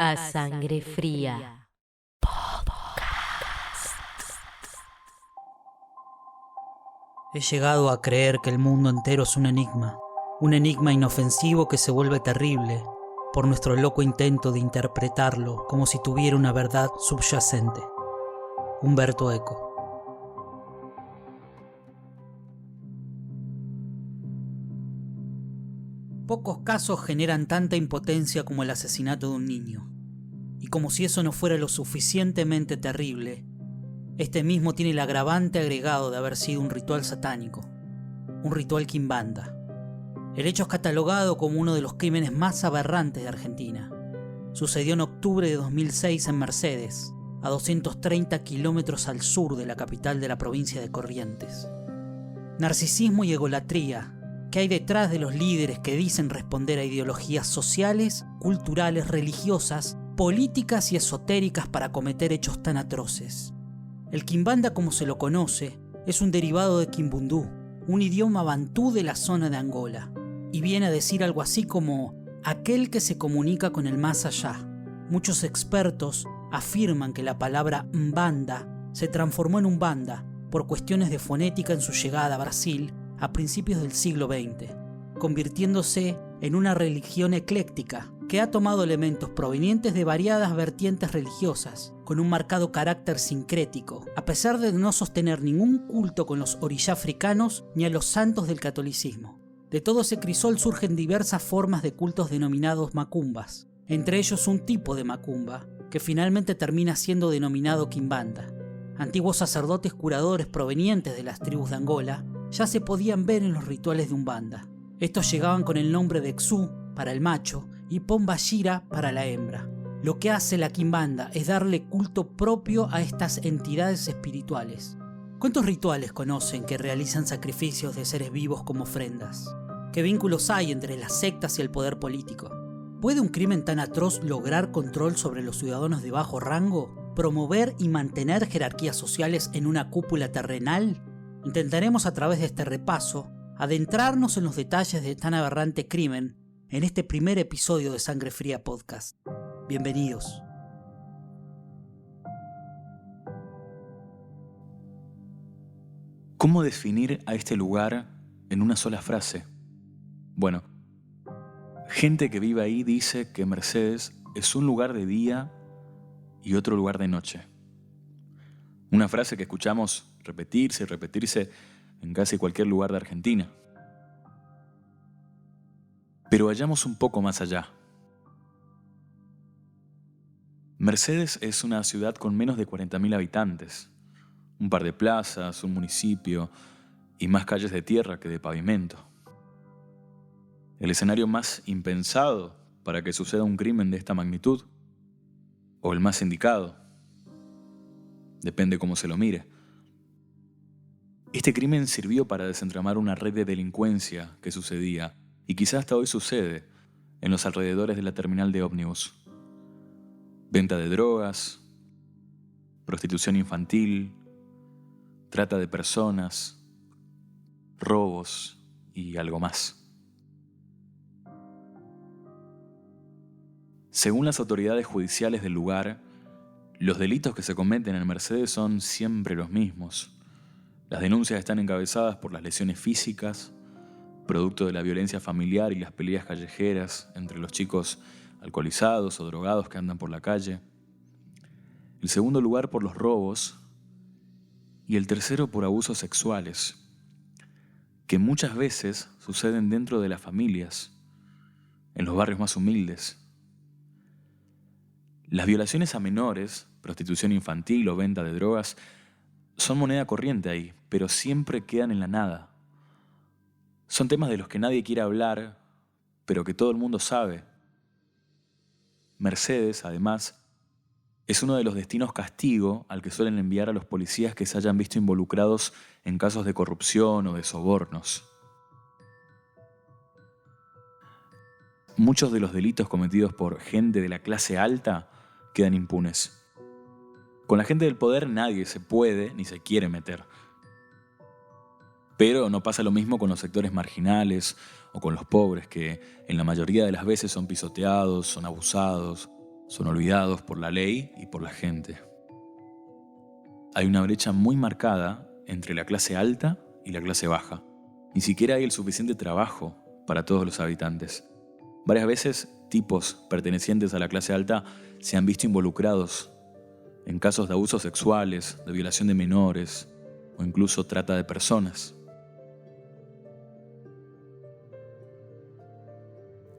A Sangre Fría. He llegado a creer que el mundo entero es un enigma inofensivo que se vuelve terrible por nuestro loco intento de interpretarlo como si tuviera una verdad subyacente. Humberto Eco. Pocos casos generan tanta impotencia como el asesinato de un niño. Y como si eso no fuera lo suficientemente terrible, este mismo tiene el agravante agregado de haber sido un ritual satánico, un ritual quimbanda. El hecho es catalogado como uno de los crímenes más aberrantes de Argentina. Sucedió en octubre de 2006 en Mercedes, a 230 kilómetros al sur de la capital de la provincia de Corrientes. Narcisismo y egolatría. ¿Qué hay detrás de los líderes que dicen responder a ideologías sociales, culturales, religiosas, políticas y esotéricas para cometer hechos tan atroces? El quimbanda, como se lo conoce, es un derivado de quimbundú, un idioma bantú de la zona de Angola, y viene a decir algo así como aquel que se comunica con el más allá. Muchos expertos afirman que la palabra mbanda se transformó en umbanda por cuestiones de fonética en su llegada a Brasil a principios del siglo XX, convirtiéndose en una religión ecléctica que ha tomado elementos provenientes de variadas vertientes religiosas, con un marcado carácter sincrético, a pesar de no sostener ningún culto con los orishá africanos ni a los santos del catolicismo. De todo ese crisol surgen diversas formas de cultos denominados macumbas, entre ellos un tipo de macumba, que finalmente termina siendo denominado quimbanda. Antiguos sacerdotes curadores provenientes de las tribus de Angola ya se podían ver en los rituales de umbanda. Estos llegaban con el nombre de Xu para el macho y Pombayira para la hembra. Lo que hace la quimbanda es darle culto propio a estas entidades espirituales. ¿Cuántos rituales conocen que realizan sacrificios de seres vivos como ofrendas? ¿Qué vínculos hay entre las sectas y el poder político? ¿Puede un crimen tan atroz lograr control sobre los ciudadanos de bajo rango? ¿Promover y mantener jerarquías sociales en una cúpula terrenal? Intentaremos a través de este repaso adentrarnos en los detalles de tan aberrante crimen en este primer episodio de Sangre Fría Podcast. Bienvenidos. ¿Cómo definir a este lugar en una sola frase? Bueno, gente que vive ahí dice que Mercedes es un lugar de día y otro lugar de noche. Una frase que escuchamos repetirse y repetirse en casi cualquier lugar de Argentina. Pero vayamos un poco más allá. Mercedes es una ciudad con menos de 40.000 habitantes, un par de plazas, un municipio y más calles de tierra que de pavimento. El escenario más impensado para que suceda un crimen de esta magnitud, o el más indicado, depende cómo se lo mire. Este crimen sirvió para desentramar una red de delincuencia que sucedía, y quizás hasta hoy sucede, en los alrededores de la terminal de ómnibus. Venta de drogas, prostitución infantil, trata de personas, robos y algo más. Según las autoridades judiciales del lugar, los delitos que se cometen en Mercedes son siempre los mismos. Las denuncias están encabezadas por las lesiones físicas, producto de la violencia familiar y las peleas callejeras entre los chicos alcoholizados o drogados que andan por la calle. El segundo lugar por los robos y el tercero por abusos sexuales, que muchas veces suceden dentro de las familias, en los barrios más humildes. Las violaciones a menores, prostitución infantil o venta de drogas, son moneda corriente ahí, pero siempre quedan en la nada. Son temas de los que nadie quiere hablar, pero que todo el mundo sabe. Mercedes, además, es uno de los destinos castigo al que suelen enviar a los policías que se hayan visto involucrados en casos de corrupción o de sobornos. Muchos de los delitos cometidos por gente de la clase alta quedan impunes. Con la gente del poder nadie se puede ni se quiere meter. Pero no pasa lo mismo con los sectores marginales o con los pobres, que en la mayoría de las veces son pisoteados, son abusados, Son olvidados por la ley y por la gente. Hay una brecha muy marcada entre la clase alta y la clase baja. Ni siquiera hay el suficiente trabajo para todos los habitantes. Varias veces, tipos pertenecientes a la clase alta se han visto involucrados en casos de abusos sexuales, de violación de menores o incluso trata de personas.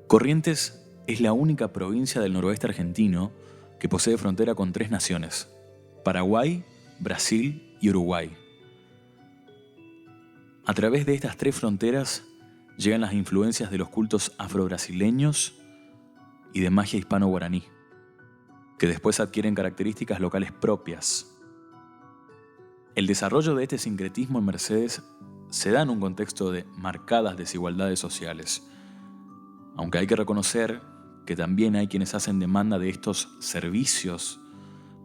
Corrientes es la única provincia del noroeste argentino que posee frontera con 3 naciones: Paraguay, Brasil y Uruguay. A través de estas 3 fronteras llegan las influencias de los cultos afro-brasileños y de magia hispano-guaraní, que después adquieren características locales propias. El desarrollo de este sincretismo en Mercedes se da en un contexto de marcadas desigualdades sociales, aunque hay que reconocer que también hay quienes hacen demanda de estos servicios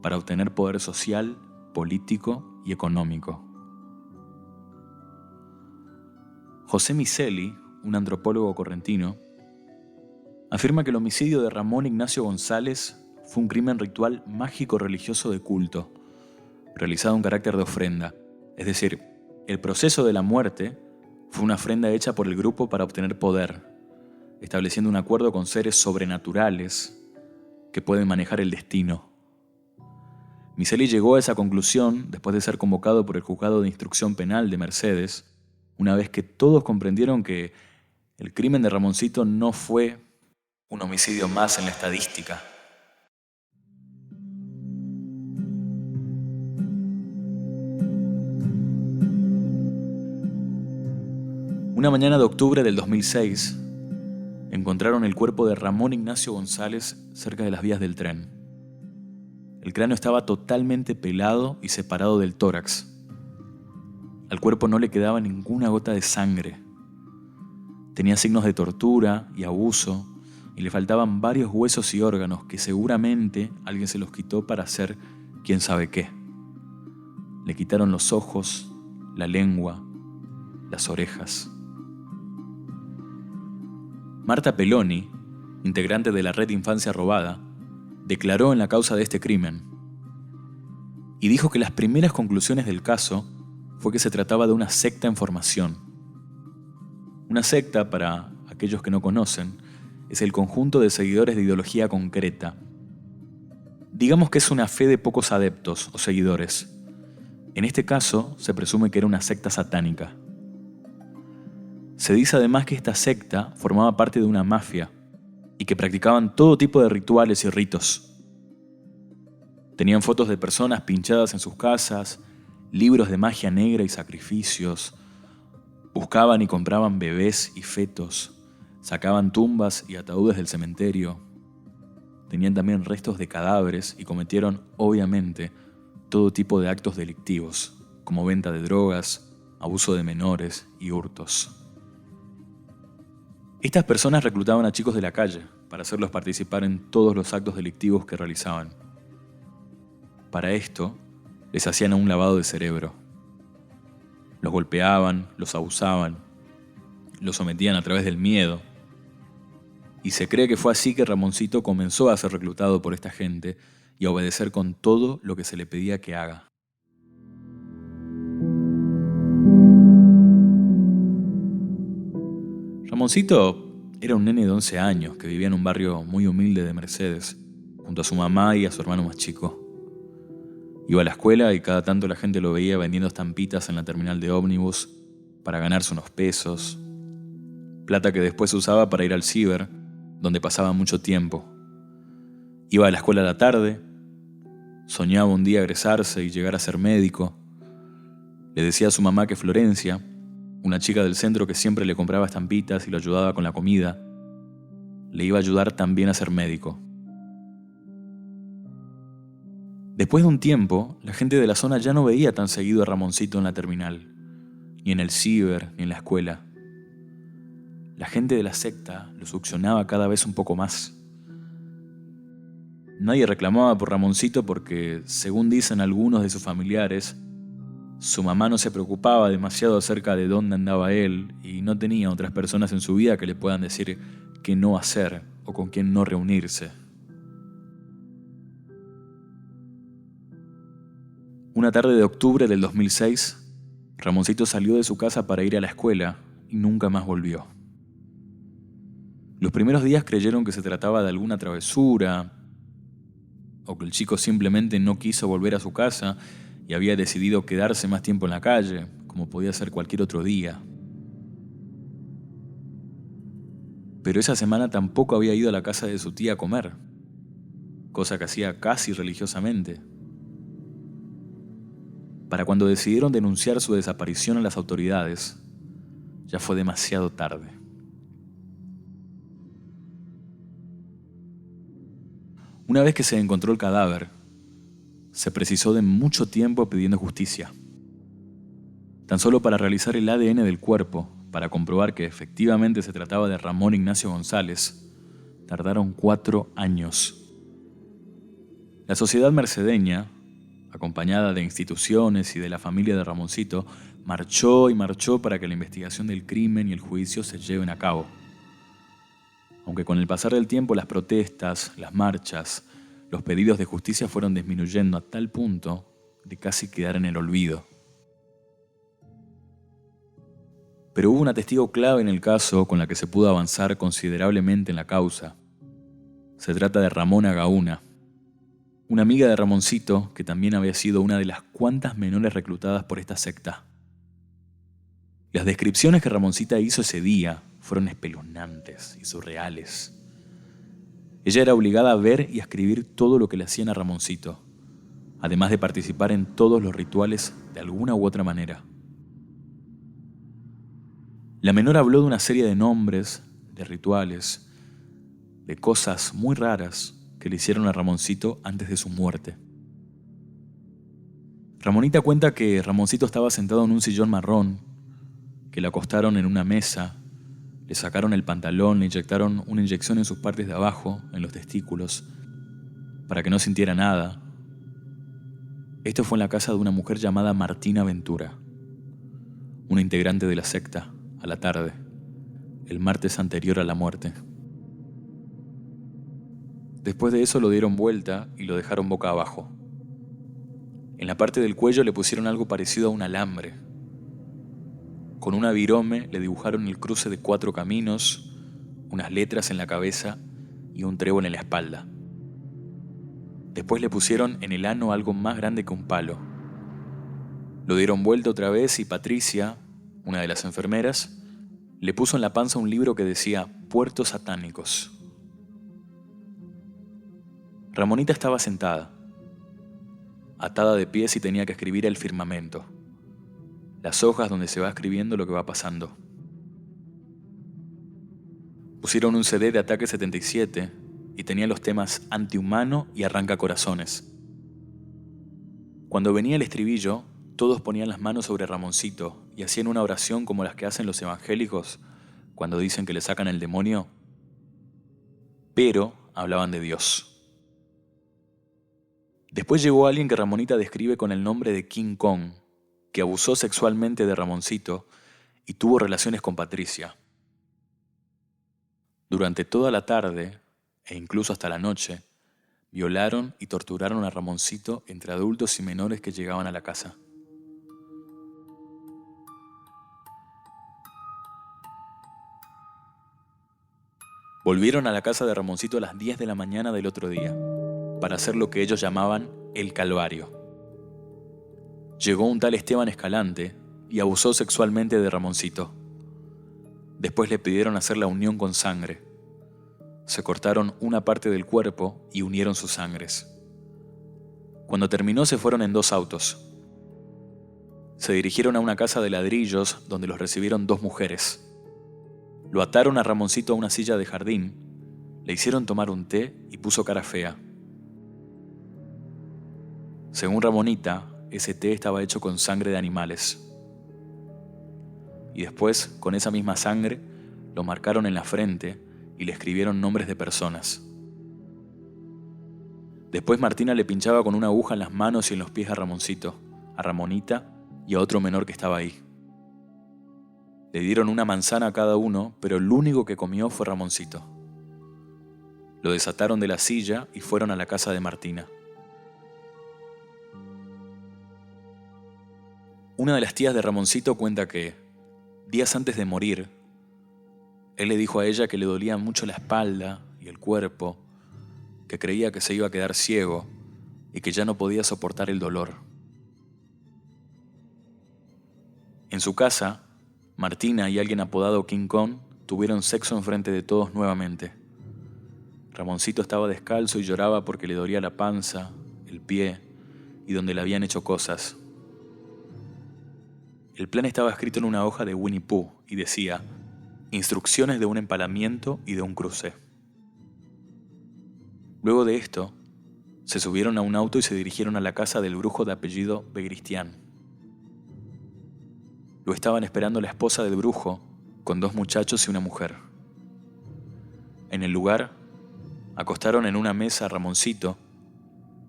para obtener poder social, político y económico. José Micelli, un antropólogo correntino, afirma que el homicidio de Ramón Ignacio González fue un crimen ritual mágico-religioso de culto, realizado en carácter de ofrenda. Es decir, el proceso de la muerte fue una ofrenda hecha por el grupo para obtener poder, estableciendo un acuerdo con seres sobrenaturales que pueden manejar el destino. Micelli llegó a esa conclusión después de ser convocado por el Juzgado de Instrucción Penal de Mercedes, una vez que todos comprendieron que el crimen de Ramoncito no fue un homicidio más en la estadística. Una mañana de octubre del 2006, encontraron el cuerpo de Ramón Ignacio González cerca de las vías del tren. El cráneo estaba totalmente pelado y separado del tórax. Al cuerpo no le quedaba ninguna gota de sangre. Tenía signos de tortura y abuso, y le faltaban varios huesos y órganos que seguramente alguien se los quitó para hacer quién sabe qué. Le quitaron los ojos, la lengua, las orejas. Marta Peloni, integrante de la Red Infancia Robada, declaró en la causa de este crimen y dijo que las primeras conclusiones del caso fue que se trataba de una secta en formación. Una secta, para aquellos que no conocen, es el conjunto de seguidores de ideología concreta. Digamos que es una fe de pocos adeptos o seguidores. En este caso, se presume que era una secta satánica. Se dice además que esta secta formaba parte de una mafia y que practicaban todo tipo de rituales y ritos. Tenían fotos de personas pinchadas en sus casas, libros de magia negra y sacrificios. Buscaban y compraban bebés y fetos. Sacaban tumbas y ataúdes del cementerio. Tenían también restos de cadáveres y cometieron, obviamente, todo tipo de actos delictivos, como venta de drogas, abuso de menores y hurtos. Estas personas reclutaban a chicos de la calle para hacerlos participar en todos los actos delictivos que realizaban. Para esto, les hacían un lavado de cerebro. Los golpeaban, los abusaban, los sometían a través del miedo. Y se cree que fue así que Ramoncito comenzó a ser reclutado por esta gente y a obedecer con todo lo que se le pedía que haga. Ramoncito era un nene de 11 años que vivía en un barrio muy humilde de Mercedes, junto a su mamá y a su hermano más chico. Iba a la escuela y cada tanto la gente lo veía vendiendo estampitas en la terminal de ómnibus para ganarse unos pesos, plata que después usaba para ir al ciber, donde pasaba mucho tiempo. Iba a la escuela a la tarde, soñaba un día egresarse y llegar a ser médico. Le decía a su mamá que Florencia, una chica del centro que siempre le compraba estampitas y lo ayudaba con la comida, le iba a ayudar también a ser médico. Después de un tiempo, la gente de la zona ya no veía tan seguido a Ramoncito en la terminal, ni en el ciber, ni en la escuela. La gente de la secta lo succionaba cada vez un poco más. Nadie reclamaba por Ramoncito porque, según dicen algunos de sus familiares, su mamá no se preocupaba demasiado acerca de dónde andaba él y no tenía otras personas en su vida que le puedan decir qué no hacer o con quién no reunirse. Una tarde de octubre del 2006, Ramoncito salió de su casa para ir a la escuela y nunca más volvió. Los primeros días creyeron que se trataba de alguna travesura o que el chico simplemente no quiso volver a su casa y había decidido quedarse más tiempo en la calle, como podía ser cualquier otro día. Pero esa semana tampoco había ido a la casa de su tía a comer, cosa que hacía casi religiosamente. Para cuando decidieron denunciar su desaparición a las autoridades, ya fue demasiado tarde. Una vez que se encontró el cadáver, se precisó de mucho tiempo pidiendo justicia. Tan solo para realizar el ADN del cuerpo, para comprobar que efectivamente se trataba de Ramón Ignacio González, tardaron 4 años. La sociedad mercedeña, acompañada de instituciones y de la familia de Ramoncito, marchó y marchó para que la investigación del crimen y el juicio se lleven a cabo. Aunque con el pasar del tiempo las protestas, las marchas, los pedidos de justicia fueron disminuyendo a tal punto de casi quedar en el olvido. Pero hubo una testigo clave en el caso con la que se pudo avanzar considerablemente en la causa. Se trata de Ramona Gauna, una amiga de Ramoncito que también había sido una de las cuantas menores reclutadas por esta secta. Las descripciones que Ramoncita hizo ese día fueron espeluznantes y surreales. Ella era obligada a ver y a escribir todo lo que le hacían a Ramoncito, además de participar en todos los rituales de alguna u otra manera. La menor habló de una serie de nombres, de rituales, de cosas muy raras que le hicieron a Ramoncito antes de su muerte. Ramonita cuenta que Ramoncito estaba sentado en un sillón marrón, que le acostaron en una mesa, le sacaron el pantalón, le inyectaron una inyección en sus partes de abajo, en los testículos, para que no sintiera nada. Esto fue en la casa de una mujer llamada Martina Ventura, una integrante de la secta, a la tarde, el martes anterior a la muerte. Después de eso lo dieron vuelta y lo dejaron boca abajo. En la parte del cuello le pusieron algo parecido a un alambre. Con una virome le dibujaron el cruce de 4 caminos, unas letras en la cabeza y un trébol en la espalda. Después le pusieron en el ano algo más grande que un palo. Lo dieron vuelta otra vez y Patricia, una de las enfermeras, le puso en la panza un libro que decía Puertos Satánicos. Ramonita estaba sentada, atada de pies y tenía que escribir el firmamento, las hojas donde se va escribiendo lo que va pasando. Pusieron un CD de Ataque 77 y tenía los temas Antihumano y Arranca Corazones. Cuando venía el estribillo, todos ponían las manos sobre Ramoncito y hacían una oración como las que hacen los evangélicos cuando dicen que le sacan el demonio, pero hablaban de Dios. Después llegó alguien que Ramonita describe con el nombre de King Kong, que abusó sexualmente de Ramoncito y tuvo relaciones con Patricia. Durante toda la tarde, e incluso hasta la noche, violaron y torturaron a Ramoncito entre adultos y menores que llegaban a la casa. Volvieron a la casa de Ramoncito a las 10 de la mañana del otro día, para hacer lo que ellos llamaban el Calvario. Llegó un tal Esteban Escalante y abusó sexualmente de Ramoncito. Después le pidieron hacer la unión con sangre. Se cortaron una parte del cuerpo y unieron sus sangres. Cuando terminó se fueron en 2 autos. Se dirigieron a una casa de ladrillos donde los recibieron 2 mujeres. Lo ataron a Ramoncito a una silla de jardín, le hicieron tomar un té y puso cara fea. Según Ramonita, ese té estaba hecho con sangre de animales. Y después, con esa misma sangre, lo marcaron en la frente y le escribieron nombres de personas. Después Martina le pinchaba con una aguja en las manos y en los pies a Ramoncito, a Ramonita y a otro menor que estaba ahí. Le dieron una manzana a cada uno, pero el único que comió fue Ramoncito. Lo desataron de la silla y fueron a la casa de Martina. Una de las tías de Ramoncito cuenta que, días antes de morir, él le dijo a ella que le dolía mucho la espalda y el cuerpo, que creía que se iba a quedar ciego y que ya no podía soportar el dolor. En su casa, Martina y alguien apodado King Kong tuvieron sexo enfrente de todos nuevamente. Ramoncito estaba descalzo y lloraba porque le dolía la panza, el pie y donde le habían hecho cosas. El plan estaba escrito en una hoja de Winnie Pooh y decía: instrucciones de un empalamiento y de un cruce. Luego de esto, se subieron a un auto y se dirigieron a la casa del brujo de apellido Begristián. Lo estaban esperando la esposa del brujo, con 2 muchachos y una mujer. En el lugar, acostaron en una mesa a Ramoncito,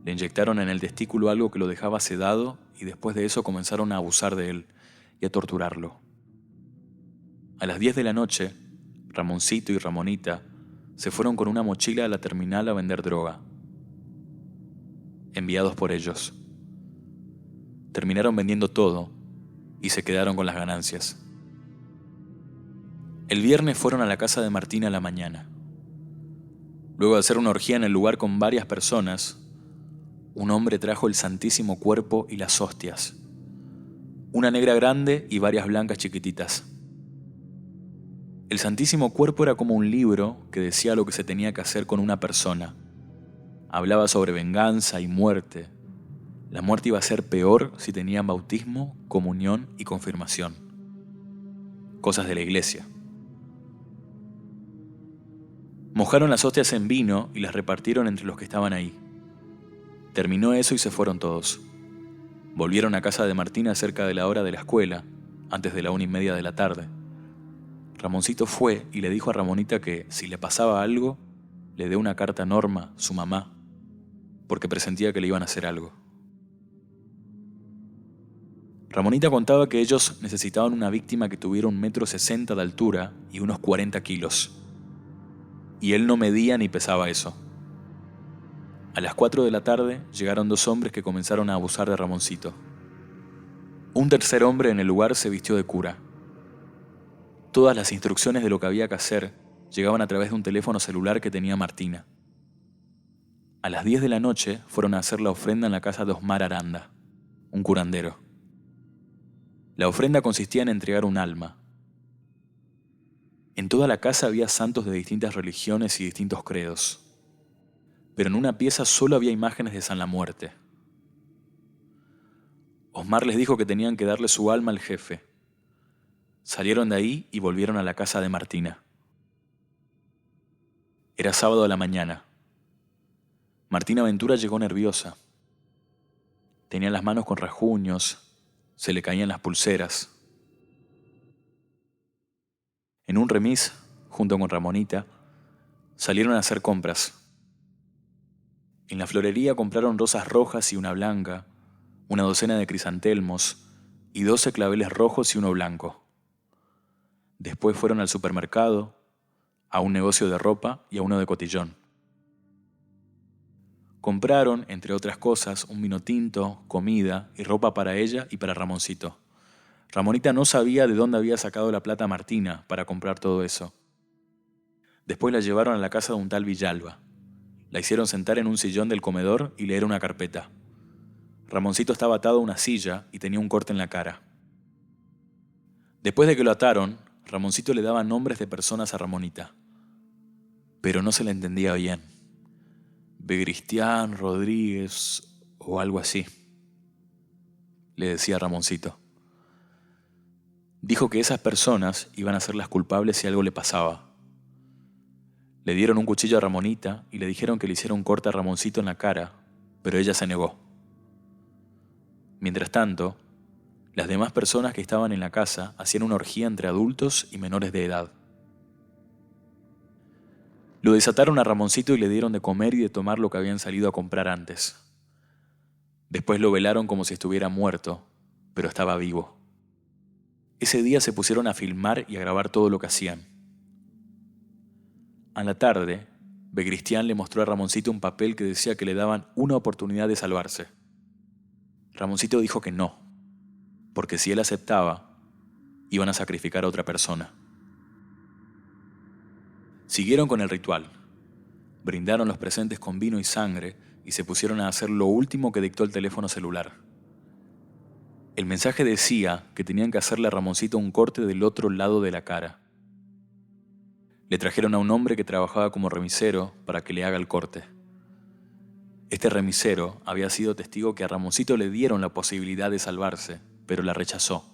le inyectaron en el testículo algo que lo dejaba sedado y después de eso comenzaron a abusar de él y a torturarlo. A las 10 de la noche, Ramoncito y Ramonita se fueron con una mochila a la terminal a vender droga, enviados por ellos. Terminaron vendiendo todo y se quedaron con las ganancias. El viernes fueron a la casa de Martina a la mañana. Luego de hacer una orgía en el lugar con varias personas, un hombre trajo el santísimo cuerpo y las hostias, una negra grande y varias blancas chiquititas. El santísimo cuerpo era como un libro que decía lo que se tenía que hacer con una persona. Hablaba sobre venganza y muerte. La muerte iba a ser peor si tenían bautismo, comunión y confirmación. Cosas de la iglesia. Mojaron las hostias en vino y las repartieron entre los que estaban ahí. Terminó eso y se fueron todos. Volvieron a casa de Martina cerca de la hora de la escuela, antes de la 1:30 de la tarde. Ramoncito fue y le dijo a Ramonita que, si le pasaba algo, le dé una carta a Norma, su mamá, porque presentía que le iban a hacer algo. Ramonita contaba que ellos necesitaban una víctima que tuviera 1,60 m de altura y unos 40 kilos. Y él no medía ni pesaba eso. A las 4 de la tarde llegaron 2 hombres que comenzaron a abusar de Ramoncito. Un tercer hombre en el lugar se vistió de cura. Todas las instrucciones de lo que había que hacer llegaban a través de un teléfono celular que tenía Martina. A las 10 de la noche fueron a hacer la ofrenda en la casa de Osmar Aranda, un curandero. La ofrenda consistía en entregar un alma. En toda la casa había santos de distintas religiones y distintos credos, pero en una pieza solo había imágenes de San la Muerte. Osmar les dijo que tenían que darle su alma al jefe. Salieron de ahí y volvieron a la casa de Martina. Era sábado a la mañana. Martina Ventura llegó nerviosa. Tenía las manos con rasguños, se le caían las pulseras. En un remis, junto con Ramonita, salieron a hacer compras. En la florería compraron rosas rojas y una blanca, una docena de crisantelmos y 12 claveles rojos y uno blanco. Después fueron al supermercado, a un negocio de ropa y a uno de cotillón. Compraron, entre otras cosas, un vino tinto, comida y ropa para ella y para Ramoncito. Ramonita no sabía de dónde había sacado la plata Martina para comprar todo eso. Después la llevaron a la casa de un tal Villalba. La hicieron sentar en un sillón del comedor y leer una carpeta. Ramoncito estaba atado a una silla y tenía un corte en la cara. Después de que lo ataron, Ramoncito le daba nombres de personas a Ramonita, pero no se le entendía bien. Begristián, Rodríguez o algo así, le decía Ramoncito. Dijo que esas personas iban a ser las culpables si algo le pasaba. Le dieron un cuchillo a Ramonita y le dijeron que le hiciera un corte a Ramoncito en la cara, pero ella se negó. Mientras tanto, las demás personas que estaban en la casa hacían una orgía entre adultos y menores de edad. Lo desataron a Ramoncito y le dieron de comer y de tomar lo que habían salido a comprar antes. Después lo velaron como si estuviera muerto, pero estaba vivo. Ese día se pusieron a filmar y a grabar todo lo que hacían. A la tarde, Begristián le mostró a Ramoncito un papel que decía que le daban una oportunidad de salvarse. Ramoncito dijo que no, porque si él aceptaba, iban a sacrificar a otra persona. Siguieron con el ritual. Brindaron los presentes con vino y sangre y se pusieron a hacer lo último que dictó el teléfono celular. El mensaje decía que tenían que hacerle a Ramoncito un corte del otro lado de la cara. Le trajeron a un hombre que trabajaba como remisero para que le haga el corte. Este remisero había sido testigo que a Ramoncito le dieron la posibilidad de salvarse, pero la rechazó.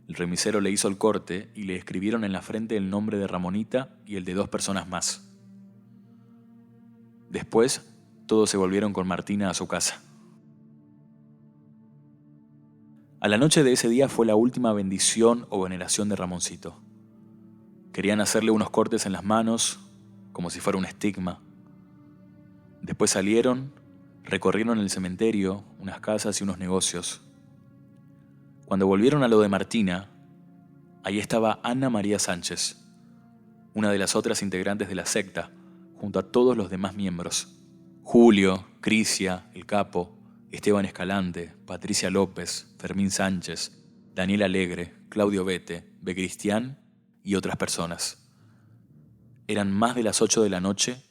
El remisero le hizo el corte y le escribieron en la frente el nombre de Ramonita y el de 2 personas más. Después, todos se volvieron con Martina a su casa. A la noche de ese día fue la última bendición o veneración de Ramoncito. Querían hacerle unos cortes en las manos, como si fuera un estigma. Después salieron, recorrieron el cementerio, unas casas y unos negocios. Cuando volvieron a lo de Martina, ahí estaba Ana María Sánchez, una de las otras integrantes de la secta, junto a todos los demás miembros. Julio, Crisia, el Capo, Esteban Escalante, Patricia López, Fermín Sánchez, Daniel Alegre, Claudio Bete, B. Cristián y otras personas. Eran más de las 8 de la noche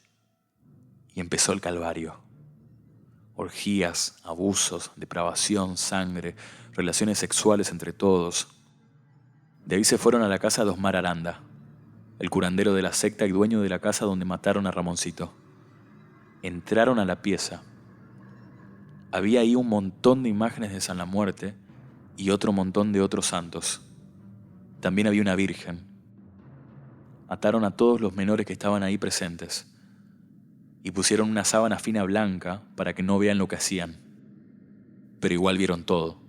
y empezó el calvario. Orgías, abusos, depravación, sangre, relaciones sexuales entre todos. De ahí se fueron a la casa de Osmar Aranda, el curandero de la secta y dueño de la casa donde mataron a Ramoncito. Entraron a la pieza. Había ahí un montón de imágenes de San la Muerte y otro montón de otros santos. También había una virgen. Ataron a todos los menores que estaban ahí presentes y pusieron una sábana fina blanca para que no vean lo que hacían. Pero igual vieron todo.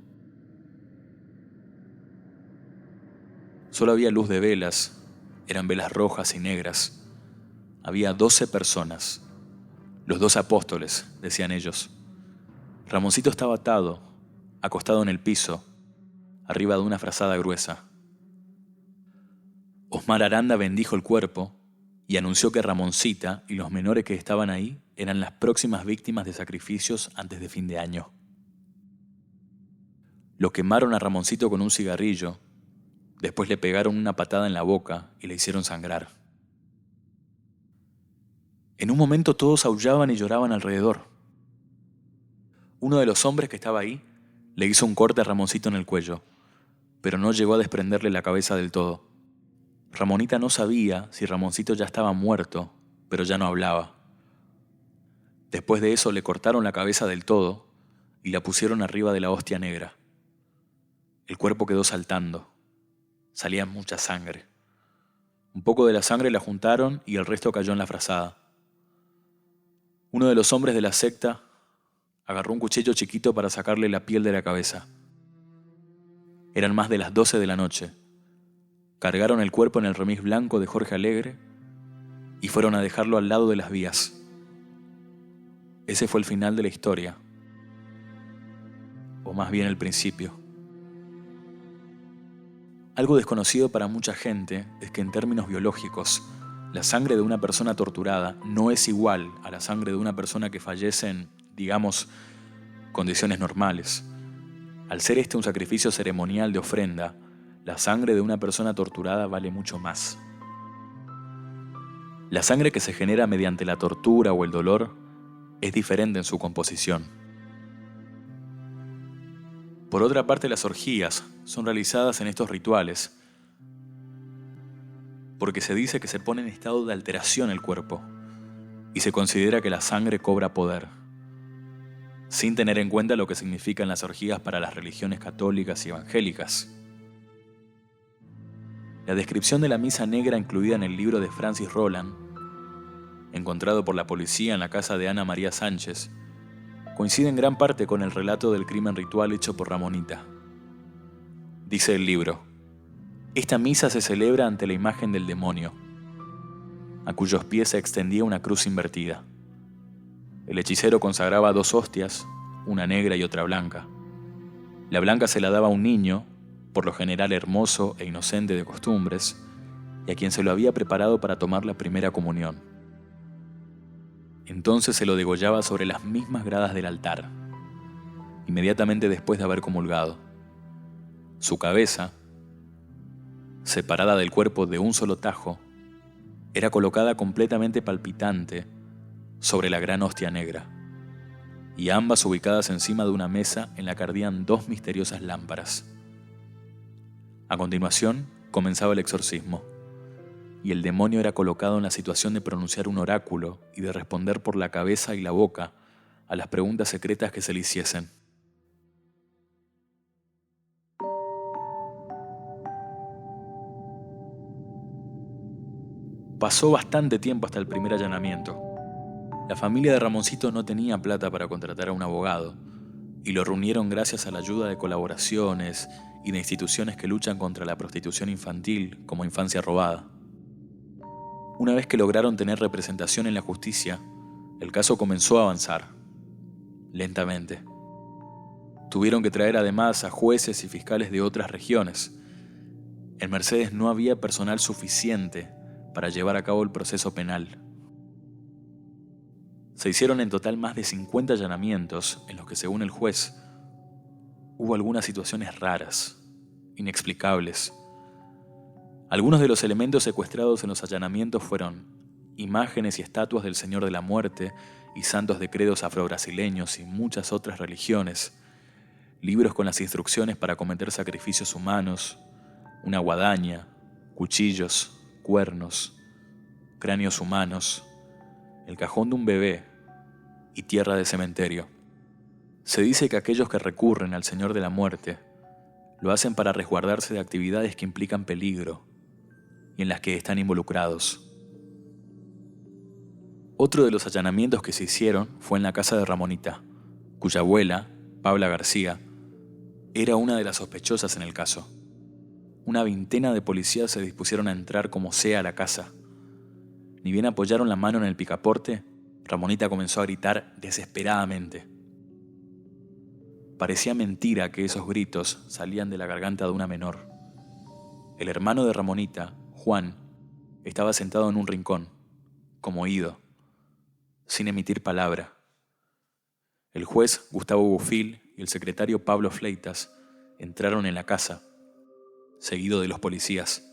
Solo había luz de velas, eran velas rojas y negras. Había 12 personas, los 2 apóstoles, decían ellos. Ramoncito estaba atado, acostado en el piso, arriba de una frazada gruesa. Osmar Aranda bendijo el cuerpo y anunció que Ramoncita y los menores que estaban ahí eran las próximas víctimas de sacrificios antes de fin de año. Lo quemaron a Ramoncito con un cigarrillo, después le pegaron una patada en la boca y le hicieron sangrar. En un momento todos aullaban y lloraban alrededor. Uno de los hombres que estaba ahí le hizo un corte a Ramoncito en el cuello, pero no llegó a desprenderle la cabeza del todo. Ramonita no sabía si Ramoncito ya estaba muerto, pero ya no hablaba. Después de eso le cortaron la cabeza del todo y la pusieron arriba de la hostia negra. El cuerpo quedó saltando. Salía mucha sangre. Un poco de la sangre la juntaron y el resto cayó en la frazada. Uno de los hombres de la secta agarró un cuchillo chiquito para sacarle la piel de la cabeza. Eran más de las 12 de la noche. Cargaron el cuerpo en el remis blanco de Jorge Alegre y fueron a dejarlo al lado de las vías. Ese fue el final de la historia, o más bien el principio. Algo desconocido para mucha gente es que en términos biológicos, la sangre de una persona torturada no es igual a la sangre de una persona que fallece en, digamos, condiciones normales. Al ser este un sacrificio ceremonial de ofrenda, la sangre de una persona torturada vale mucho más. La sangre que se genera mediante la tortura o el dolor es diferente en su composición. Por otra parte, las orgías son realizadas en estos rituales porque se dice que se pone en estado de alteración el cuerpo y se considera que la sangre cobra poder, sin tener en cuenta lo que significan las orgías para las religiones católicas y evangélicas. La descripción de la misa negra incluida en el libro de Francis Roland, encontrado por la policía en la casa de Ana María Sánchez, coincide en gran parte con el relato del crimen ritual hecho por Ramonita. Dice el libro: esta misa se celebra ante la imagen del demonio, a cuyos pies se extendía una cruz invertida. El hechicero consagraba 2 hostias, una negra y otra blanca. La blanca se la daba a un niño, por lo general hermoso e inocente de costumbres, y a quien se lo había preparado para tomar la primera comunión. Entonces se lo degollaba sobre las mismas gradas del altar. inmediatamente después de haber comulgado. Su cabeza, separada del cuerpo de un solo tajo, era colocada completamente palpitante sobre la gran hostia negra, y ambas ubicadas encima de una mesa en la que ardían 2 misteriosas lámparas. A continuación, comenzaba el exorcismo, y el demonio era colocado en la situación de pronunciar un oráculo y de responder por la cabeza y la boca a las preguntas secretas que se le hiciesen. Pasó bastante tiempo hasta el primer allanamiento. La familia de Ramoncito no tenía plata para contratar a un abogado, y lo reunieron gracias a la ayuda de colaboraciones y de instituciones que luchan contra la prostitución infantil como Infancia Robada. Una vez que lograron tener representación en la justicia, el caso comenzó a avanzar, lentamente. Tuvieron que traer además a jueces y fiscales de otras regiones. En Mercedes no había personal suficiente para llevar a cabo el proceso penal. Se hicieron en total más de 50 allanamientos en los que, según el juez, hubo algunas situaciones raras, inexplicables. Algunos de los elementos secuestrados en los allanamientos fueron imágenes y estatuas del Señor de la Muerte y santos de credos afrobrasileños y muchas otras religiones, libros con las instrucciones para cometer sacrificios humanos, una guadaña, cuchillos, cuernos, cráneos humanos, el cajón de un bebé y tierra de cementerio. Se dice que aquellos que recurren al Señor de la Muerte lo hacen para resguardarse de actividades que implican peligro y en las que están involucrados. Otro de los allanamientos que se hicieron fue en la casa de Ramonita, cuya abuela, Paula García, era una de las sospechosas en el caso. Una veintena de policías se dispusieron a entrar como sea a la casa. Ni bien apoyaron la mano en el picaporte, Ramonita comenzó a gritar desesperadamente. Parecía mentira que esos gritos salían de la garganta de una menor. El hermano de Ramonita, Juan, estaba sentado en un rincón, como ido, sin emitir palabra. El juez Gustavo Bufil y el secretario Pablo Fleitas entraron en la casa, seguido de los policías.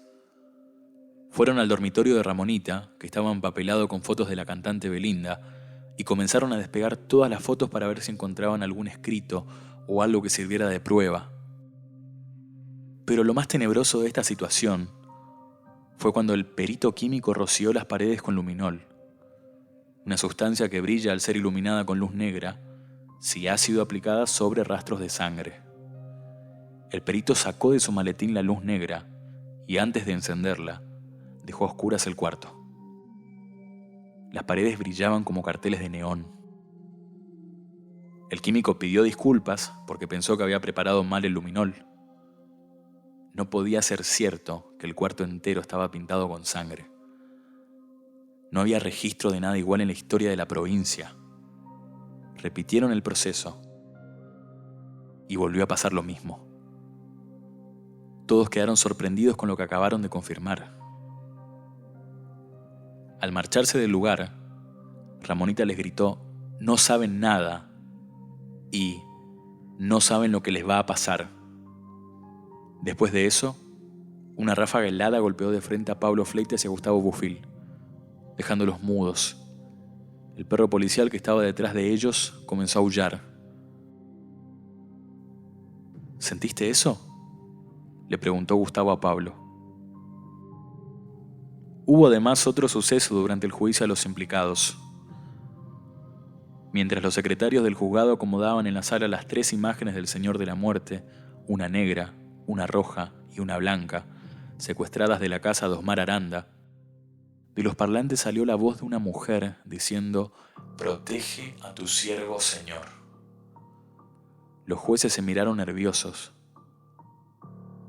Fueron al dormitorio de Ramonita, que estaba empapelado con fotos de la cantante Belinda, y comenzaron a despegar todas las fotos para ver si encontraban algún escrito o algo que sirviera de prueba. Pero lo más tenebroso de esta situación fue cuando el perito químico roció las paredes con luminol, una sustancia que brilla al ser iluminada con luz negra si ha sido aplicada sobre rastros de sangre. El perito sacó de su maletín la luz negra y antes de encenderla, dejó a oscuras el cuarto. Las paredes brillaban como carteles de neón. El químico pidió disculpas porque pensó que había preparado mal el luminol. No podía ser cierto que el cuarto entero estaba pintado con sangre. No había registro de nada igual en la historia de la provincia. Repitieron el proceso y volvió a pasar lo mismo. Todos quedaron sorprendidos con lo que acabaron de confirmar. Al marcharse del lugar, Ramonita les gritó: "No saben nada y no saben lo que les va a pasar". Después de eso, una ráfaga helada golpeó de frente a Pablo Fleitas y a Gustavo Bufil, dejándolos mudos. El perro policial que estaba detrás de ellos comenzó a aullar. ¿Sentiste eso?, le preguntó Gustavo a Pablo. Hubo además otro suceso durante el juicio a los implicados. Mientras los secretarios del juzgado acomodaban en la sala las 3 imágenes del Señor de la Muerte, una negra, una roja y una blanca, secuestradas de la casa de Osmar Aranda, de los parlantes salió la voz de una mujer diciendo: "Protege a tu siervo, Señor". Los jueces se miraron nerviosos.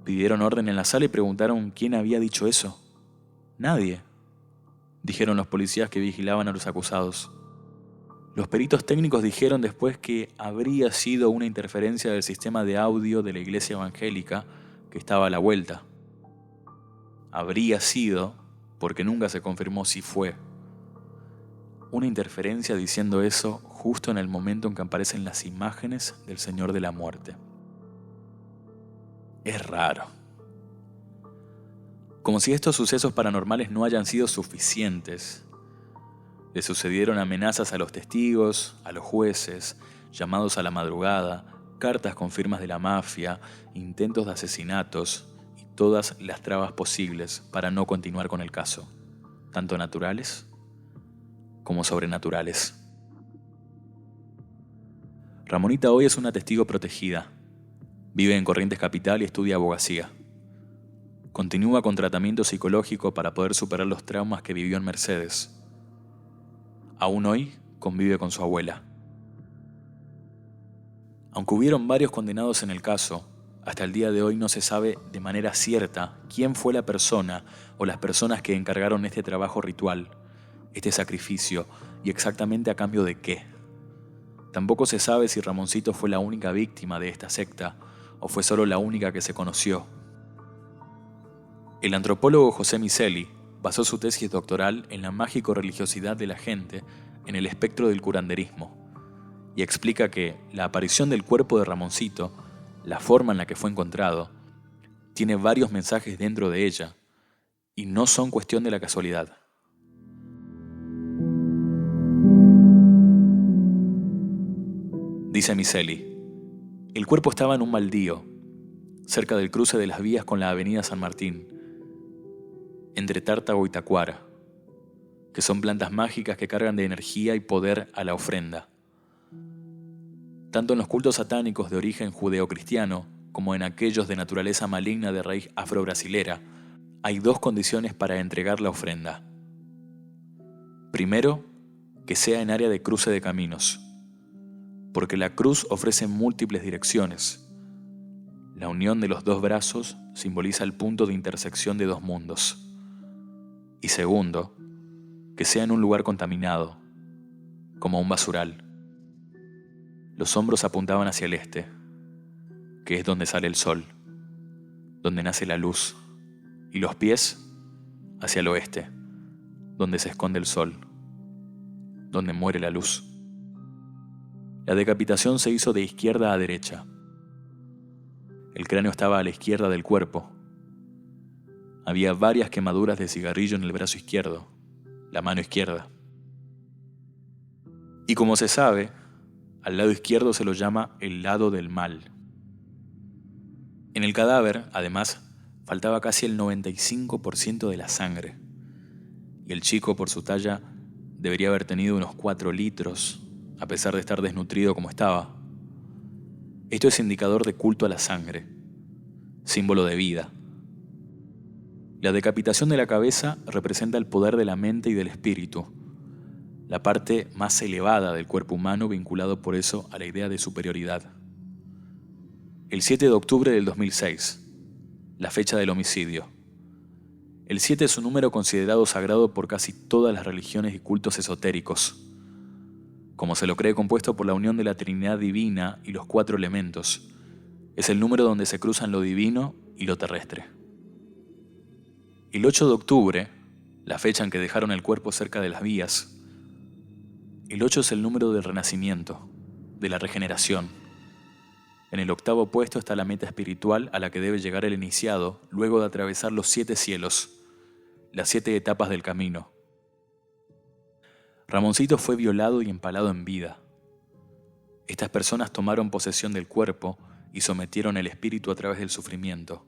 Pidieron orden en la sala y preguntaron quién había dicho eso. Nadie, dijeron los policías que vigilaban a los acusados. Los peritos técnicos dijeron después que habría sido una interferencia del sistema de audio de la iglesia evangélica que estaba a la vuelta. Habría sido, porque nunca se confirmó si fue. Una interferencia diciendo eso justo en el momento en que aparecen las imágenes del Señor de la Muerte. Es raro. Como si estos sucesos paranormales no hayan sido suficientes. Le sucedieron amenazas a los testigos, a los jueces, llamados a la madrugada, cartas con firmas de la mafia, intentos de asesinatos y todas las trabas posibles para no continuar con el caso, tanto naturales como sobrenaturales. Ramonita hoy es una testigo protegida. Vive en Corrientes Capital y estudia abogacía. Continúa con tratamiento psicológico para poder superar los traumas que vivió en Mercedes. Aún hoy convive con su abuela. Aunque hubieron varios condenados en el caso, hasta el día de hoy no se sabe de manera cierta quién fue la persona o las personas que encargaron este trabajo ritual, este sacrificio, y exactamente a cambio de qué. Tampoco se sabe si Ramoncito fue la única víctima de esta secta o fue solo la única que se conoció. El antropólogo José Miceli basó su tesis doctoral en la mágico-religiosidad de la gente en el espectro del curanderismo y explica que la aparición del cuerpo de Ramoncito, la forma en la que fue encontrado, tiene varios mensajes dentro de ella y no son cuestión de la casualidad. Dice Miceli, el cuerpo estaba en un baldío, cerca del cruce de las vías con la avenida San Martín, entre Tártago y Tacuara, que son plantas mágicas que cargan de energía y poder a la ofrenda. Tanto en los cultos satánicos de origen judeocristiano como en aquellos de naturaleza maligna de raíz afrobrasilera, hay dos condiciones para entregar la ofrenda. Primero, que sea en área de cruce de caminos, porque la cruz ofrece múltiples direcciones. La unión de los dos brazos simboliza el punto de intersección de dos mundos. Y segundo, que sea en un lugar contaminado, como un basural. Los hombros apuntaban hacia el este, que es donde sale el sol, donde nace la luz, y los pies hacia el oeste, donde se esconde el sol, donde muere la luz. La decapitación se hizo de izquierda a derecha. El cráneo estaba a la izquierda del cuerpo. Había varias quemaduras de cigarrillo en el brazo izquierdo, la mano izquierda. Y como se sabe, al lado izquierdo se lo llama el lado del mal. En el cadáver, además, faltaba casi el 95% de la sangre. Y el chico, por su talla, debería haber tenido unos 4 litros, a pesar de estar desnutrido como estaba. Esto es indicador de culto a la sangre, símbolo de vida. La decapitación de la cabeza representa el poder de la mente y del espíritu, la parte más elevada del cuerpo humano vinculado por eso a la idea de superioridad. El 7 de octubre del 2006, la fecha del homicidio. El 7 es un número considerado sagrado por casi todas las religiones y cultos esotéricos, como se lo cree compuesto por la unión de la Trinidad Divina y los 4 elementos. Es el número donde se cruzan lo divino y lo terrestre. El 8 de octubre, la fecha en que dejaron el cuerpo cerca de las vías, el 8 es el número del renacimiento, de la regeneración. En el 8º puesto está la meta espiritual a la que debe llegar el iniciado luego de atravesar los 7 cielos, las 7 etapas del camino. Ramoncito fue violado y empalado en vida. Estas personas tomaron posesión del cuerpo y sometieron el espíritu a través del sufrimiento.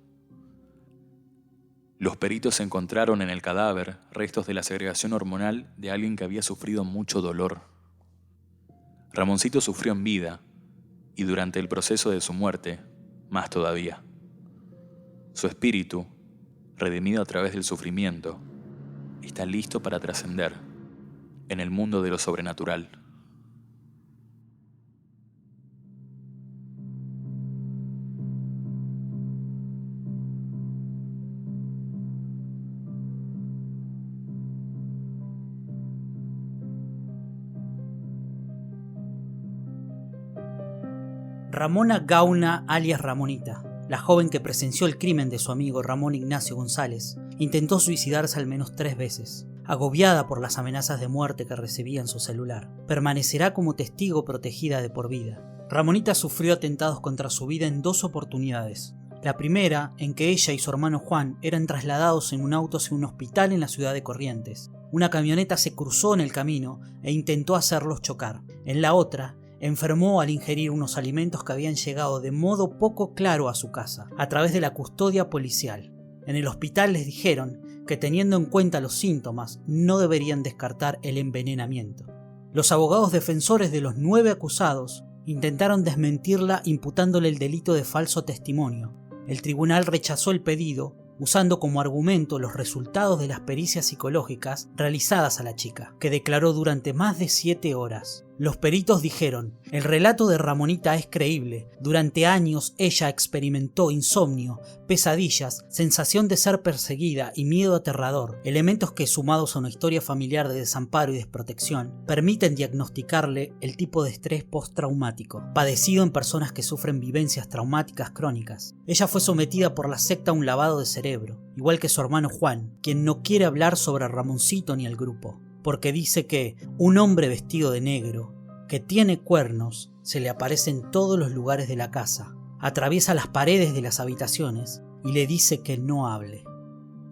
Los peritos encontraron en el cadáver restos de la segregación hormonal de alguien que había sufrido mucho dolor. Ramoncito sufrió en vida y durante el proceso de su muerte, más todavía. Su espíritu, redimido a través del sufrimiento, está listo para trascender en el mundo de lo sobrenatural. Ramona Gauna, alias Ramonita, la joven que presenció el crimen de su amigo Ramón Ignacio González, intentó suicidarse al menos 3 veces, agobiada por las amenazas de muerte que recibía en su celular. Permanecerá como testigo protegida de por vida. Ramonita sufrió atentados contra su vida en 2 oportunidades. La primera, en que ella y su hermano Juan eran trasladados en un auto hacia un hospital en la ciudad de Corrientes. Una camioneta se cruzó en el camino e intentó hacerlos chocar. En la otra, enfermó al ingerir unos alimentos que habían llegado de modo poco claro a su casa, a través de la custodia policial. En el hospital les dijeron que, teniendo en cuenta los síntomas, no deberían descartar el envenenamiento. Los abogados defensores de los 9 acusados intentaron desmentirla imputándole el delito de falso testimonio. El tribunal rechazó el pedido, usando como argumento los resultados de las pericias psicológicas realizadas a la chica, que declaró durante más de 7 horas. Los peritos dijeron: el relato de Ramonita es creíble. Durante años ella experimentó insomnio, pesadillas, sensación de ser perseguida y miedo aterrador, elementos que, sumados a una historia familiar de desamparo y desprotección, permiten diagnosticarle el tipo de estrés postraumático, padecido en personas que sufren vivencias traumáticas crónicas. Ella fue sometida por la secta a un lavado de cerebro, igual que su hermano Juan, quien no quiere hablar sobre Ramoncito ni el grupo, porque dice que un hombre vestido de negro, que tiene cuernos, se le aparece en todos los lugares de la casa, atraviesa las paredes de las habitaciones y le dice que no hable.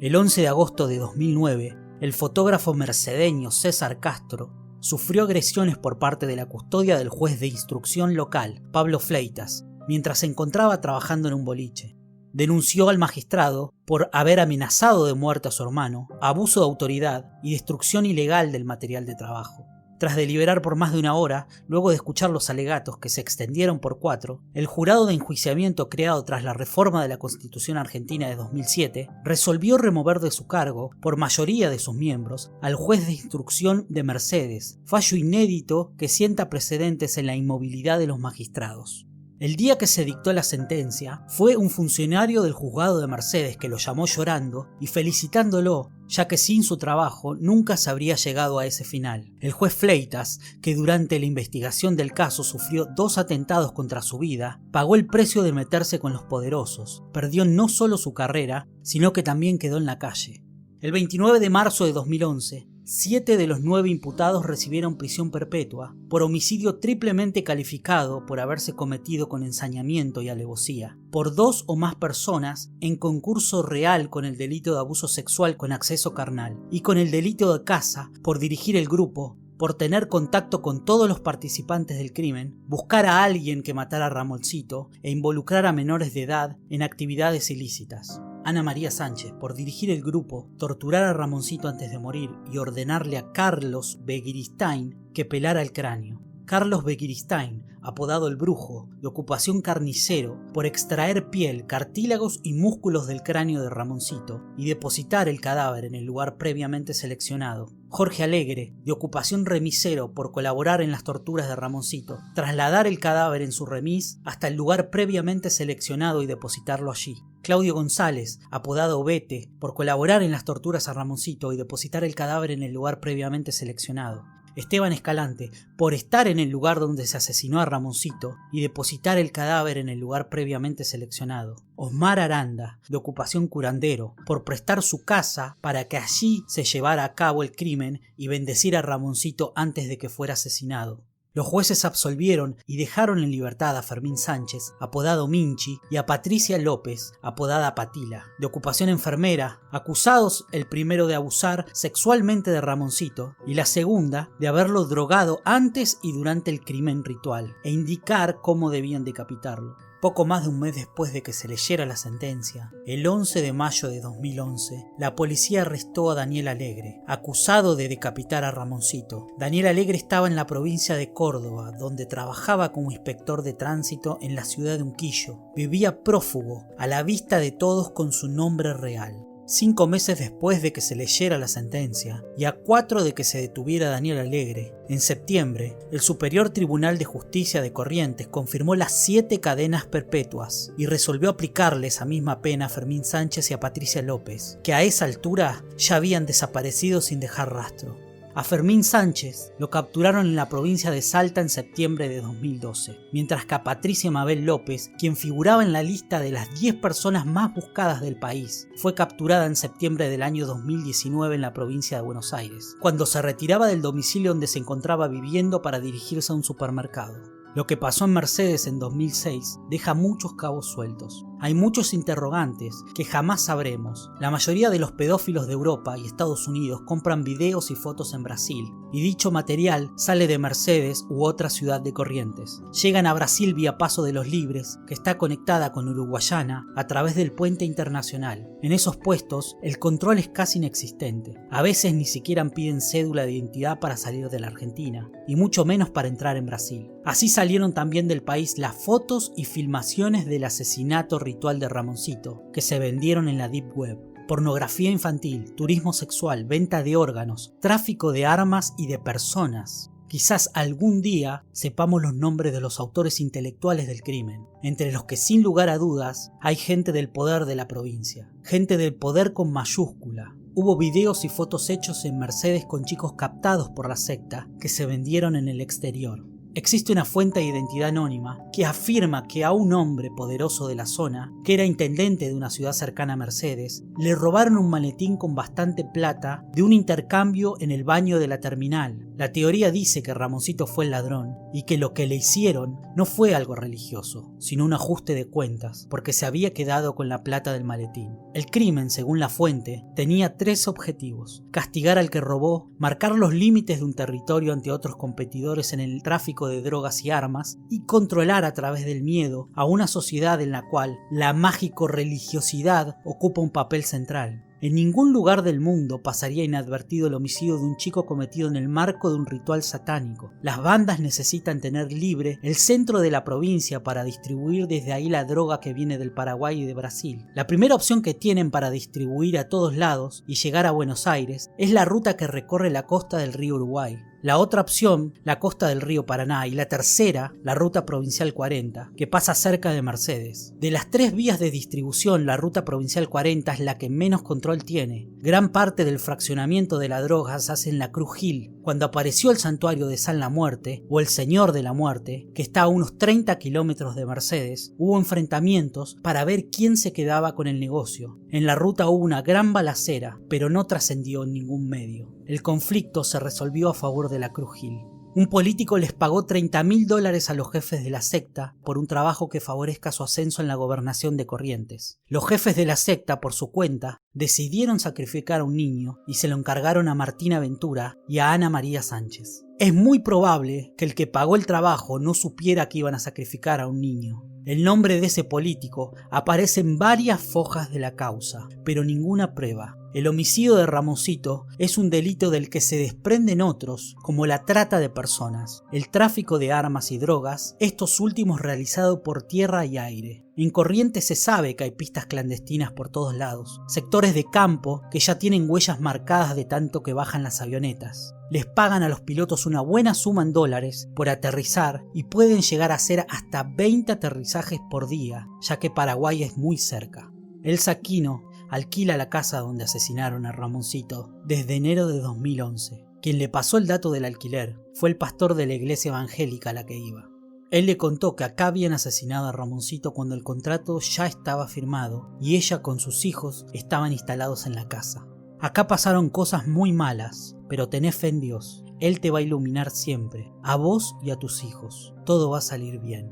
El 11 de agosto de 2009, el fotógrafo mercedeño César Castro sufrió agresiones por parte de la custodia del juez de instrucción local, Pablo Fleitas, mientras se encontraba trabajando en un boliche. Denunció al magistrado por haber amenazado de muerte a su hermano, abuso de autoridad y destrucción ilegal del material de trabajo. Tras deliberar por más de 1 hora, luego de escuchar los alegatos que se extendieron por 4, el jurado de enjuiciamiento creado tras la reforma de la Constitución Argentina de 2007 resolvió remover de su cargo, por mayoría de sus miembros, al juez de instrucción de Mercedes, fallo inédito que sienta precedentes en la inmovilidad de los magistrados. El día que se dictó la sentencia, fue un funcionario del juzgado de Mercedes que lo llamó llorando y felicitándolo, ya que sin su trabajo nunca se habría llegado a ese final. El juez Fleitas, que durante la investigación del caso sufrió 2 atentados contra su vida, pagó el precio de meterse con los poderosos. Perdió no solo su carrera, sino que también quedó en la calle. El 29 de marzo de 2011, 7 de los 9 imputados recibieron prisión perpetua por homicidio triplemente calificado por haberse cometido con ensañamiento y alevosía, por 2 o más personas en concurso real con el delito de abuso sexual con acceso carnal y con el delito de caza por dirigir el grupo, por tener contacto con todos los participantes del crimen, buscar a alguien que matara a Ramoncito e involucrar a menores de edad en actividades ilícitas. Ana María Sánchez, por dirigir el grupo, torturar a Ramoncito antes de morir y ordenarle a Carlos Begiristain que pelara el cráneo. Carlos Begiristain, apodado el Brujo, de ocupación carnicero, por extraer piel, cartílagos y músculos del cráneo de Ramoncito y depositar el cadáver en el lugar previamente seleccionado. Jorge Alegre, de ocupación remisero, por colaborar en las torturas de Ramoncito, trasladar el cadáver en su remis hasta el lugar previamente seleccionado y depositarlo allí. Claudio González, apodado Bete, por colaborar en las torturas a Ramoncito y depositar el cadáver en el lugar previamente seleccionado. Esteban Escalante, por estar en el lugar donde se asesinó a Ramoncito y depositar el cadáver en el lugar previamente seleccionado. Osmar Aranda, de ocupación curandero, por prestar su casa para que allí se llevara a cabo el crimen y bendecir a Ramoncito antes de que fuera asesinado. Los jueces absolvieron y dejaron en libertad a Fermín Sánchez, apodado Minchi, y a Patricia López, apodada Patila, de ocupación enfermera, acusados el primero de abusar sexualmente de Ramoncito y la segunda de haberlo drogado antes y durante el crimen ritual e indicar cómo debían decapitarlo. Poco más de un mes después de que se leyera la sentencia, el 11 de mayo de 2011, la policía arrestó a Daniel Alegre, acusado de decapitar a Ramoncito. Daniel Alegre estaba en la provincia de Córdoba, donde trabajaba como inspector de tránsito en la ciudad de Unquillo. Vivía prófugo, a la vista de todos con su nombre real. 5 meses después de que se leyera la sentencia y a 4 de que se detuviera Daniel Alegre, en septiembre, el Superior Tribunal de Justicia de Corrientes confirmó las 7 cadenas perpetuas y resolvió aplicarle esa misma pena a Fermín Sánchez y a Patricia López, que a esa altura ya habían desaparecido sin dejar rastro. A Fermín Sánchez lo capturaron en la provincia de Salta en septiembre de 2012, mientras que a Patricia Mabel López, quien figuraba en la lista de las 10 personas más buscadas del país, fue capturada en septiembre del año 2019 en la provincia de Buenos Aires, cuando se retiraba del domicilio donde se encontraba viviendo para dirigirse a un supermercado. Lo que pasó en Mercedes en 2006 deja muchos cabos sueltos. Hay muchos interrogantes que jamás sabremos. La mayoría de los pedófilos de Europa y Estados Unidos compran videos y fotos en Brasil, y dicho material sale de Mercedes u otra ciudad de Corrientes. Llegan a Brasil vía Paso de los Libres, que está conectada con Uruguayana a través del puente internacional. En esos puestos, el control es casi inexistente. A veces ni siquiera piden cédula de identidad para salir de la Argentina, y mucho menos para entrar en Brasil. Así salieron también del país las fotos y filmaciones del asesinato ritual de Ramoncito, que se vendieron en la Deep Web. Pornografía infantil, turismo sexual, venta de órganos, tráfico de armas y de personas. Quizás algún día sepamos los nombres de los autores intelectuales del crimen, entre los que sin lugar a dudas hay gente del poder de la provincia, gente del poder con mayúscula. Hubo videos y fotos hechos en Mercedes con chicos captados por la secta que se vendieron en el exterior. Existe una fuente de identidad anónima que afirma que a un hombre poderoso de la zona, que era intendente de una ciudad cercana a Mercedes, le robaron un maletín con bastante plata de un intercambio en el baño de la terminal. La teoría dice que Ramoncito fue el ladrón y que lo que le hicieron no fue algo religioso, sino un ajuste de cuentas, porque se había quedado con la plata del maletín. El crimen, según la fuente, tenía 3 objetivos: castigar al que robó, marcar los límites de un territorio ante otros competidores en el tráfico de drogas y armas, y controlar a través del miedo a una sociedad en la cual la mágico-religiosidad ocupa un papel central. En ningún lugar del mundo pasaría inadvertido el homicidio de un chico cometido en el marco de un ritual satánico. Las bandas necesitan tener libre el centro de la provincia para distribuir desde ahí la droga que viene del Paraguay y de Brasil. La primera opción que tienen para distribuir a todos lados y llegar a Buenos Aires es la ruta que recorre la costa del río Uruguay. La otra opción, la costa del río Paraná, y la tercera, la ruta provincial 40, que pasa cerca de Mercedes. De las 3 vías de distribución, la ruta provincial 40 es la que menos control tiene. Gran parte del fraccionamiento de la droga se hace en la Cruz Gil. Cuando apareció el santuario de San la Muerte, o el Señor de la Muerte, que está a unos 30 kilómetros de Mercedes, hubo enfrentamientos para ver quién se quedaba con el negocio. En la ruta hubo una gran balacera, pero no trascendió en ningún medio. El conflicto se resolvió a favor de la Cruz Gil. Un político les pagó $30.000 a los jefes de la secta por un trabajo que favorezca su ascenso en la gobernación de Corrientes. Los jefes de la secta, por su cuenta, decidieron sacrificar a un niño y se lo encargaron a Martina Ventura y a Ana María Sánchez. Es muy probable que el que pagó el trabajo no supiera que iban a sacrificar a un niño. El nombre de ese político aparece en varias fojas de la causa, pero ninguna prueba. El homicidio de Ramoncito es un delito del que se desprenden otros, como la trata de personas, el tráfico de armas y drogas, estos últimos realizados por tierra y aire. En Corrientes se sabe que hay pistas clandestinas por todos lados, sectores de campo que ya tienen huellas marcadas de tanto que bajan las avionetas. Les pagan a los pilotos una buena suma en dólares por aterrizar y pueden llegar a hacer hasta 20 aterrizajes por día, ya que Paraguay es muy cerca. Elsa Aquino alquila la casa donde asesinaron a Ramoncito desde enero de 2011. Quien le pasó el dato del alquiler fue el pastor de la iglesia evangélica a la que iba. Él le contó que acá habían asesinado a Ramoncito cuando el contrato ya estaba firmado y ella con sus hijos estaban instalados en la casa. Acá pasaron cosas muy malas, pero tenés fe en Dios. Él te va a iluminar siempre, a vos y a tus hijos. Todo va a salir bien.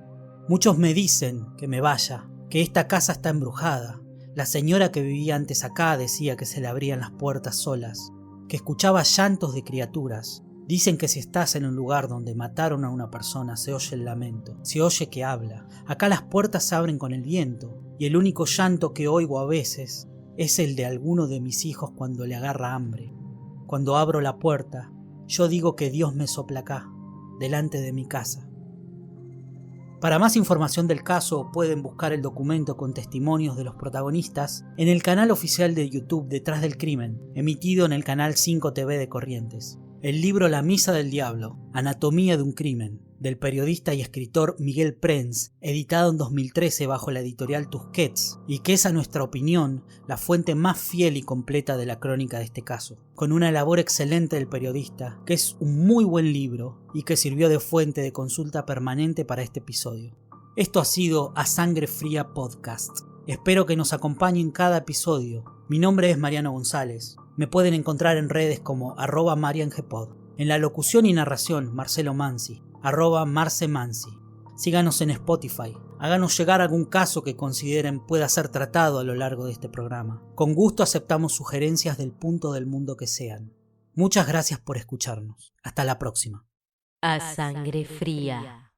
Muchos me dicen que me vaya, que esta casa está embrujada. La señora que vivía antes acá decía que se le abrían las puertas solas, que escuchaba llantos de criaturas. Dicen que si estás en un lugar donde mataron a una persona se oye el lamento, se oye que habla. Acá las puertas se abren con el viento y el único llanto que oigo a veces es el de alguno de mis hijos cuando le agarra hambre. Cuando abro la puerta, yo digo que Dios me sopla acá, delante de mi casa. Para más información del caso pueden buscar el documento con testimonios de los protagonistas en el canal oficial de YouTube Detrás del Crimen, emitido en el canal 5 TV de Corrientes. el libro La Misa del Diablo, Anatomía de un Crimen, del periodista y escritor Miguel Prens, editado en 2013 bajo la editorial Tusquets, y que es a nuestra opinión la fuente más fiel y completa de la crónica de este caso, con una labor excelente del periodista, que es un muy buen libro y que sirvió de fuente de consulta permanente para este episodio. Esto ha sido A Sangre Fría Podcast. Espero que nos acompañen cada episodio. Mi nombre es Mariano González. Me pueden encontrar en redes como @mariangpod. En la locución y narración, Marcelo Mansi, @marcemansi. Síganos en Spotify. Háganos llegar algún caso que consideren pueda ser tratado a lo largo de este programa. Con gusto aceptamos sugerencias del punto del mundo que sean. Muchas gracias por escucharnos. Hasta la próxima. A Sangre Fría.